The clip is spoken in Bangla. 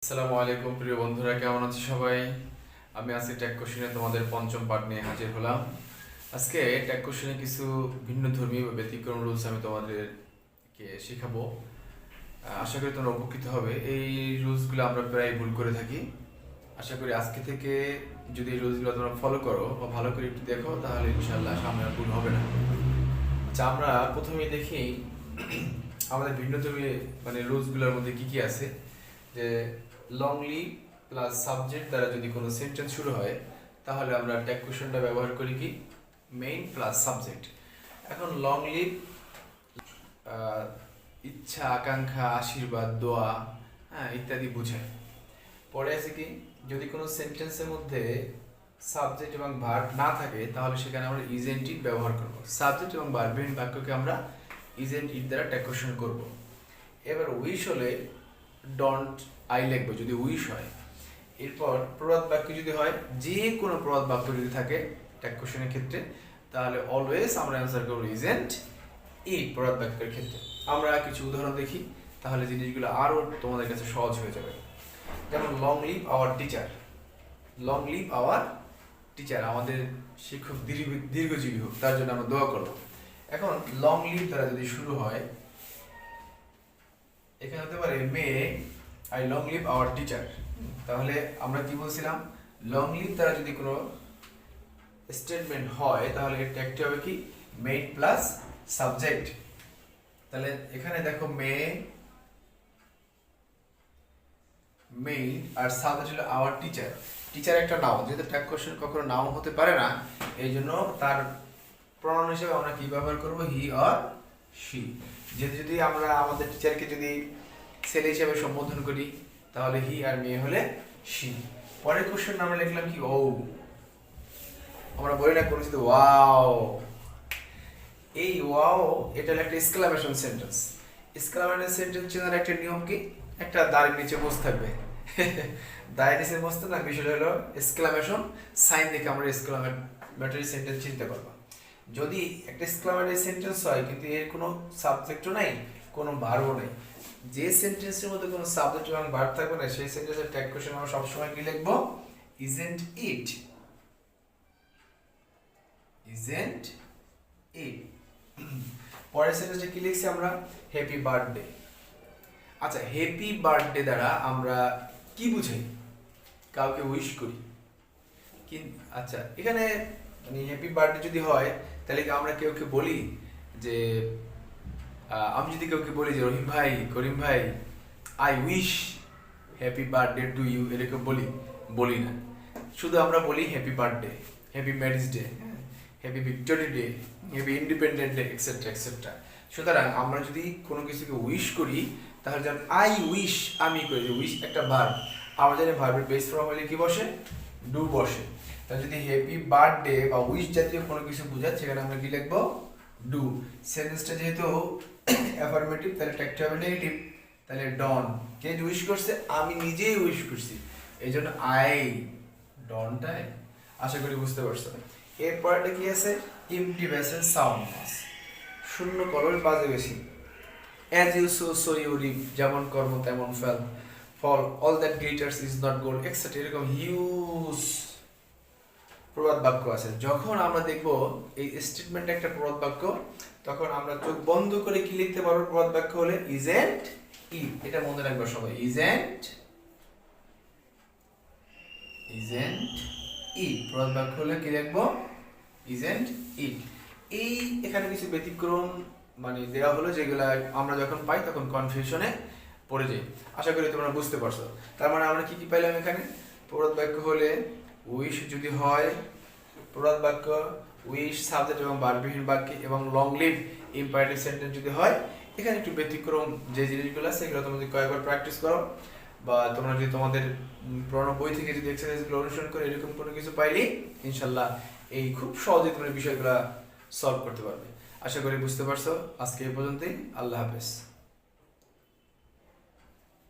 আসসালামু আলাইকুম প্রিয় বন্ধুরা, কেমন আছো সবাই? আমি আজকে ট্যাগ কোশ্চেনে তোমাদের পঞ্চম পার্ট নিয়ে হাজির হলাম। আজকে ট্যাগ কোশ্চেনে কিছু ভিন্ন ধর্মী বা ব্যতিক্রম রুলস আমি তোমাদেরকে শেখাবো। আশা করি তোমরা উপকৃত হবে। এই রুলসগুলো আমরা প্রায় ভুল করে থাকি। আশা করি আজকে থেকে যদি এই রুলসগুলো তোমরা ফলো করো বা ভালো করে একটু দেখো, তাহলে ইনশাল্লাহ সামনে আর ভুল হবে না। আচ্ছা, আমরা প্রথমেই দেখি আমাদের ভিন্ন ধর্মী রুলসগুলোর মধ্যে কি কি আছে। যে লংলি প্লাস সাবজেক্ট দ্বারা যদি কোনো সেন্টেন্স শুরু হয়, তাহলে আমরা ট্যাগ কোশ্চেনটা ব্যবহার করি কি মেইন প্লাস সাবজেক্ট। এখন লংলি ইচ্ছা, আকাঙ্ক্ষা, আশীর্বাদ, দোয়া, ইত্যাদি বোঝায়। পরে আছে কি, যদি কোনো সেন্টেন্সের মধ্যে সাবজেক্ট এবং ভার্ব না থাকে, তাহলে সেখানে আমরা ইজ এন্ড ইট ব্যবহার করব। সাবজেক্ট এবং ভার্বহীন বাক্যকে আমরা ইজ এন্ড ইট দ্বারা ট্যাগ কোশ্চেন করব। এবার উইশ হলে ডন্ট আই লিখবো যদি উইশ হয়। এরপর প্রবাদ বাক্য যদি হয়, যে কোনো প্রবাদ বাক্য যদি থাকে ট্যাগ কোশ্চেনের ক্ষেত্রে, তাহলে অলওয়েজ আমরা অ্যান্সার করবো ইজেন্ট এই প্রবাদ বাক্যের ক্ষেত্রে। আমরা কিছু উদাহরণ দেখি, তাহলে জিনিসগুলো আরও তোমাদের কাছে সহজ হয়ে যাবে। যেমন long live our teacher. Long live our teacher, আমাদের শিক্ষক দীর্ঘজীবী হোক, তার জন্য আমরা দোয়া করবো। এখন লং লিভ দ্বারা যদি শুরু হয়, এখানে হতে পারে may I long live our teacher. তাহলে আমরা কি বলছিলাম, লং লিভ দ্বারা যদি কোনো স্টেটমেন্ট হয়, তাহলে এর ট্যাগটি হবে কি মেইন প্লাস সাবজেক্ট। তাহলে এখানে দেখো মেইন আর সাবজেক্ট হলো আওয়ার টিচার। টিচার একটা নাউন, যেহেতু ট্যাগ কোশ্চেন কখনো নাউন হতে পারে না, এই জন্য তার প্রনাউন হিসেবে আমরা কি ব্যবহার করব, হি অর শি। যেহেতু যদি আমরা আমাদের টিচারকে যদি ছেলে হিসেবে সম্বোধন করি, তাহলে হি, আর মেয়ে হলে শি। পরের কোশ্চেন আমরা লিখলাম কি ও। আমরা বলি না কোনো কিছু ওয়াও, এই ওয়াও এটা হলো একটা এক্সক্লামেশন সেন্টেন্স। এক্সক্লামেশন সেন্টেন্স চেনার একটা নিয়ম কি, একটা দাঁড়ের নিচে মোজ থাকবে। দাঁড়ের নিচে মোজতে না, বিষয়টা হলো এক্সক্লামেশন সাইন দেখে আমরা এক্সক্লামেটরি সেন্টেন্স চিনতে পারবো। যদি একটা এক্সক্লামেটরি সেন্টেন্স হয় কিন্তু এর কোনো সাবজেক্টও নাই, কোনো ভার্বও নাই, যে সেন্টেন্সের মধ্যে কোনো সাবজেক্ট এবং ভার্ব থাকবে না, সেই সেন্টেন্সের ট্যাগ কোশ্চেন আমরা সবসময় কি লিখবো, ইজেন্ট ইট। Isn't it. পরের সেন্টেন্সে কি লিখছি আমরা, হ্যাপি বার্থডে। আচ্ছা, হ্যাপি বার্থডে দ্বারা আমরা কি বুঝাই, কাউকে উইশ করি। আচ্ছা, এখানে হ্যাপি বার্থডে যদি হয়, তাহলে কি আমরা কেউকে বলি যে আমি যদি কাউকে বলি যে রহিম ভাই, করিম ভাই, I wish happy birthday to you, এরকম বলি না। শুধু আমরা বলি happy birthday, happy marriage day, happy victory day, happy independent day, et cetera et cetera. সুতরাং আমরা যদি কোনো কিছুকে উইশ করি, তাহলে যেমন আই উইশ, আমি করি, উইশ একটা ভার্ব, আমরা জানি ভার্বের বেস ফর্ম হলে কি বসে, ডু বসে। তাহলে যদি হ্যাপি বার্থডে বা উইশ জাতীয় কোনো কিছু বোঝায়, সেখানে আমরা কি লিখবো, ডু। সেন্টেন্সটা যেহেতু অ্যাফার্মেটিভ, তাহলে ট্যাগটা হবে নেগেটিভ। তাহলে ডন, কে উইশ করছে, আমি নিজেই উইশ করছি, এই জন্য আই, ডন্ট আই। আশা করি বুঝতে পারছো। এরপরটা কি আছে, এমটি ভেসেল সাউন্ড, শূন্য কলর বাজে বেশি। As you sow so you reap, যেমন কর্ম তেমন ফল, all that glitters is not gold, etcetera. এরকম হিউজ প্রবাদ বাক্য আছে। যখন আমরা দেখব এই স্টেটমেন্ট একটা প্রবাদ বাক্য, তখন আমরা চোখ বন্ধ করে কি লিখতে পারবো, প্রবাদ বাক্য হলে ইজেন্ট ইট। এটা মনে রাখবো সবাই, ইজেন্ট ইট। প্রবাদ বাক্য হলে কি লিখবো, ইজেন্ট ইট। এই এখানে কিছু ব্যতিক্রম দেওয়া হলো, যেগুলা আমরা যখন পাই তখন কনফিউশনে পড়ে যাই। আশা করি তোমরা বুঝতে পারছো। তার মানে আমরা কি কি পাইলাম এখানে, প্রবাদ বাক্য হলে উইশ যদি হয়, প্রবাদ বাক্য উইশ সাবজেক্ট এবং ভার্বহীন বাক্য, এবং লং লিভ ইম্পারেটিভ সেন্টেন্স যদি হয়। এখানে একটু ব্যতিক্রম যে জিনিসগুলো আছে, সেগুলো তোমাদের কয়েকবার প্র্যাকটিস করো, বা তোমরা যদি তোমাদের পুরোনো বই থেকে যদি এক্সারসাইজগুলো অনুসরণ করে এরকম কোনো কিছু পাইলেই ইনশাল্লাহ এই খুব সহজে তোমরা বিষয়গুলো সলভ করতে পারবে। আশা করি বুঝতে পারছো। আজকে এই পর্যন্তই। আল্লাহ হাফেজ।